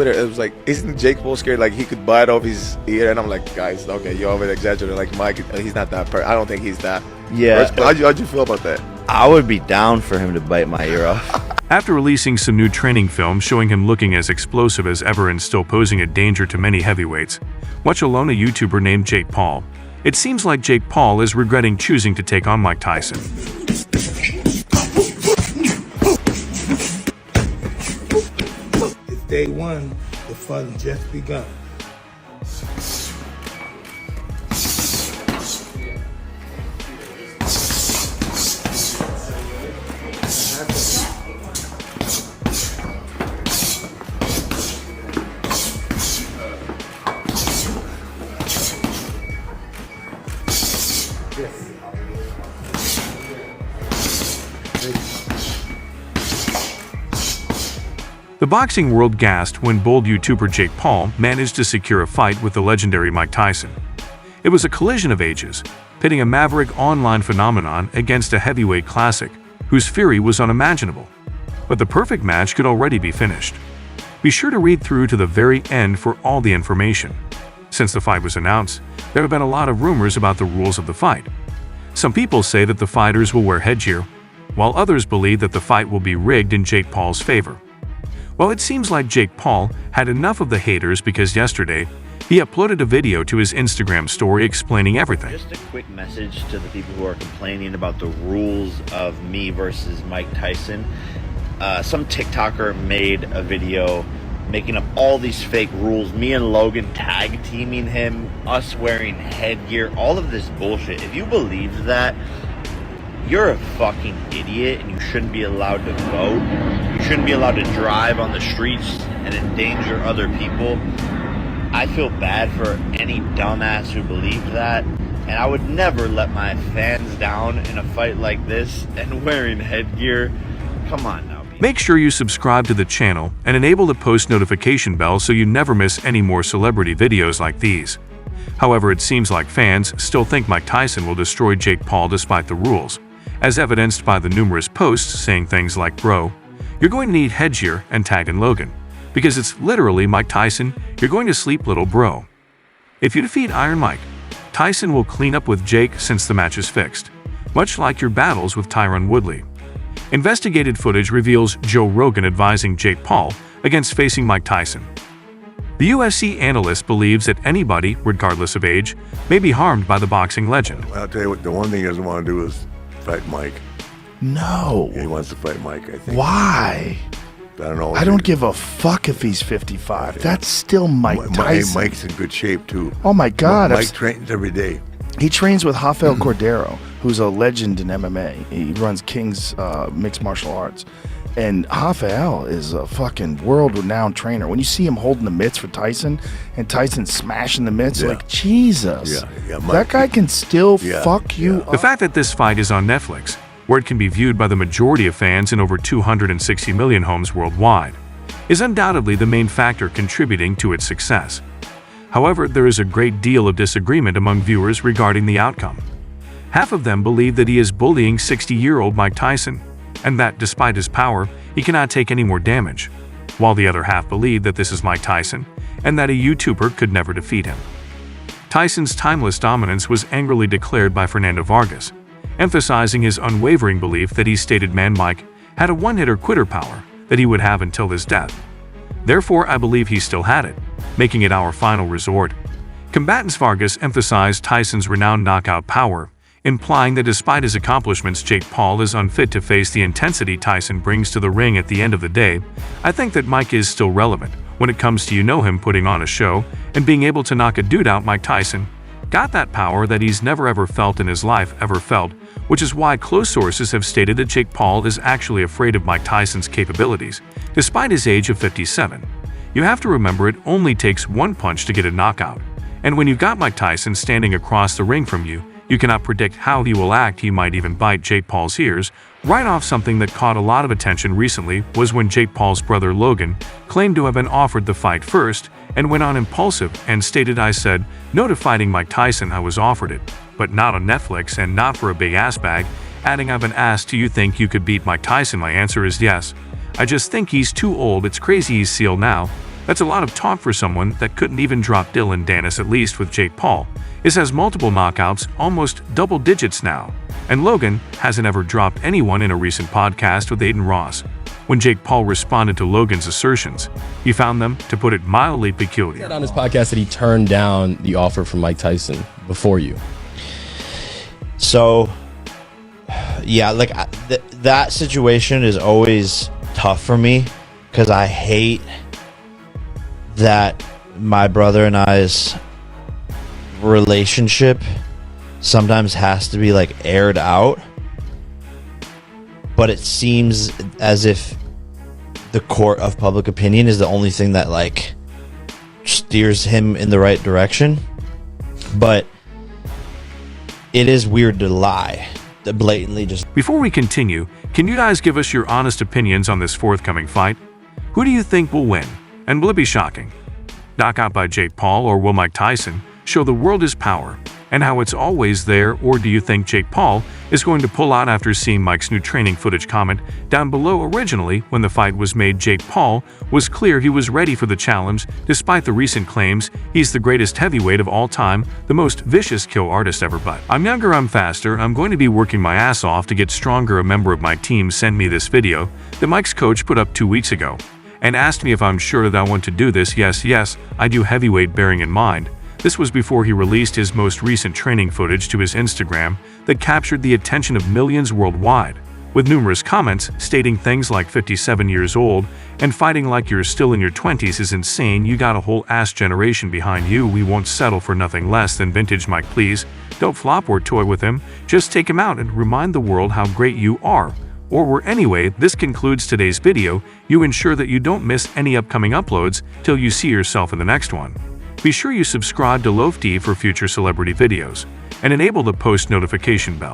Twitter, it was like, isn't Jake Paul scared like he could bite off his ear? And I'm like, guys, okay, you're over exaggerating. Like Mike, he's not that I don't think he's that. Yeah. How'd you feel about that? I would be down for him to bite my ear off. After releasing some new training film showing him looking as explosive as ever and still posing a danger to many heavyweights, watch alone a YouTuber named Jake Paul. It seems like Jake Paul is regretting choosing to take on Mike Tyson. It's day one, the fun just begun. The boxing world gasped when bold YouTuber Jake Paul managed to secure a fight with the legendary Mike Tyson. It was a collision of ages, pitting a maverick online phenomenon against a heavyweight classic whose fury was unimaginable. But the perfect match could already be finished. Be sure to read through to the very end for all the information. Since the fight was announced, there have been a lot of rumors about the rules of the fight. Some people say that the fighters will wear headgear, while others believe that the fight will be rigged in Jake Paul's favor. Well, it seems like Jake Paul had enough of the haters because yesterday, he uploaded a video to his Instagram story explaining everything. Just a quick message to the people who are complaining about the rules of me versus Mike Tyson. Some TikToker made a video making up all these fake rules, me and Logan tag teaming him, us wearing headgear, all of this bullshit. If you believe that, you're a fucking idiot and you shouldn't be allowed to vote. You shouldn't be allowed to drive on the streets and endanger other people. I feel bad for any dumbass who believes that, and I would never let my fans down in a fight like this and wearing headgear. Come on now. Make sure you subscribe to the channel and enable the post notification bell so you never miss any more celebrity videos like these. However, it seems like fans still think Mike Tyson will destroy Jake Paul despite the rules, as evidenced by the numerous posts saying things like, "Bro, you're going to need headgear," and tagging Logan, because it's literally Mike Tyson, "You're going to sleep, little bro." If you defeat Iron Mike, Tyson will clean up with Jake since the match is fixed, much like your battles with Tyron Woodley. Investigated footage reveals Joe Rogan advising Jake Paul against facing Mike Tyson. The UFC analyst believes that anybody, regardless of age, may be harmed by the boxing legend. I'll tell you what, the one thing he doesn't want to do is fight Mike. No. Yeah, he wants to fight Mike, I think. Why? I don't know. I don't give a fuck if he's 55. Yeah. That's still Mike Tyson. Mike's in good shape, too. Oh, my God. Mike trains every day. He trains with Rafael Cordero, who's a legend in MMA. He runs King's Mixed Martial Arts. And Rafael is a fucking world-renowned trainer. When you see him holding the mitts for Tyson, and Tyson smashing the mitts, like, Jesus. Yeah, that guy can still fuck you up. The fact that this fight is on Netflix, where it can be viewed by the majority of fans in over 260 million homes worldwide, is undoubtedly the main factor contributing to its success. However, there is a great deal of disagreement among viewers regarding the outcome. Half of them believe that he is bullying 60-year-old Mike Tyson, and that despite his power, he cannot take any more damage, while the other half believe that this is Mike Tyson, and that a YouTuber could never defeat him. Tyson's timeless dominance was angrily declared by Fernando Vargas, emphasizing his unwavering belief that his stated man Mike had a one-hitter quitter power that he would have until his death. Therefore, I believe he still had it, making it our final resort. Combatants Vargas emphasized Tyson's renowned knockout power, implying that despite his accomplishments, Jake Paul is unfit to face the intensity Tyson brings to the ring at the end of the day. I think that Mike is still relevant when it comes to him putting on a show and being able to knock a dude out. Mike Tyson got that power that he's never ever felt in his life, which is why close sources have stated that Jake Paul is actually afraid of Mike Tyson's capabilities, despite his age of 57. You have to remember it only takes one punch to get a knockout, and when you've got Mike Tyson standing across the ring from you, you cannot predict how he will act. He might even bite Jake Paul's ears. Right off, something that caught a lot of attention recently was when Jake Paul's brother Logan claimed to have been offered the fight first and went on impulsive and stated, "I said no to fighting Mike Tyson. I was offered it, but not on Netflix and not for a big ass bag," adding, "I've been asked, do you think you could beat Mike Tyson? My answer is yes. I just think he's too old. It's crazy he's sealed now. That's a lot of talk for someone that couldn't even drop Dylan Dennis, at least with Jake Paul. Is has multiple knockouts, almost double digits now. And Logan hasn't ever dropped anyone in a recent podcast with Aiden Ross. When Jake Paul responded to Logan's assertions, he found them, to put it mildly, peculiar. He said on his podcast that he turned down the offer from Mike Tyson before you. So, yeah, like that situation is always tough for me because I hate that my brother and I's relationship sometimes has to be like aired out, but it seems as if the court of public opinion is the only thing that like steers him in the right direction. But it is weird to lie, to blatantly just... Before we continue, can you guys give us your honest opinions on this forthcoming fight? Who do you think will win? And will it be shocking? Knockout by Jake Paul, or will Mike Tyson show the world his power and how it's always there? Or do you think Jake Paul is going to pull out after seeing Mike's new training footage? Comment down below. Originally, when the fight was made, Jake Paul was clear he was ready for the challenge, despite the recent claims he's the greatest heavyweight of all time, the most vicious kill artist ever. But I'm younger, I'm faster, I'm going to be working my ass off to get stronger. A member of my team sent me this video that Mike's coach put up 2 weeks ago and asked me if I'm sure that I want to do this. Yes, I do heavyweight, bearing in mind this was before he released his most recent training footage to his Instagram that captured the attention of millions worldwide, with numerous comments stating things like 57 years old and fighting like you're still in your 20s is insane, you got a whole ass generation behind you, we won't settle for nothing less than vintage. Mike, please don't flop or toy with him, just take him out and remind the world how great you are. Anyway, this concludes today's video. You ensure that you don't miss any upcoming uploads till you see yourself in the next one. Be sure you subscribe to Loaf D for future celebrity videos and enable the post notification bell.